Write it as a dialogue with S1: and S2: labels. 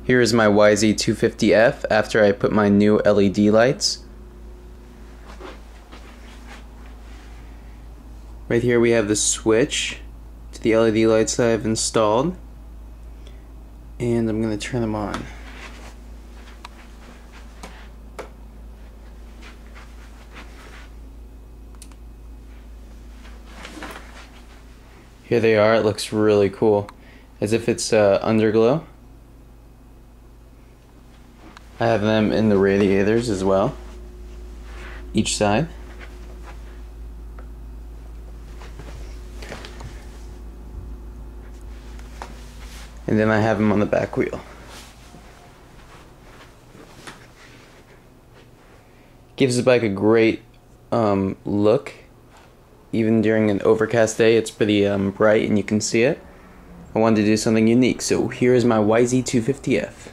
S1: Here is my YZ250F after I put my new LED lights. Right here we have the switch to the LED lights that I've installed, and I'm going to turn them on. Here they are. It looks really cool, as if it's underglow. I have them in the radiators as well, each side. And then I have them on the back wheel. Gives the bike a great look. Even during an overcast day, it's pretty bright and you can see it. I wanted to do something unique, so here is my YZ250F.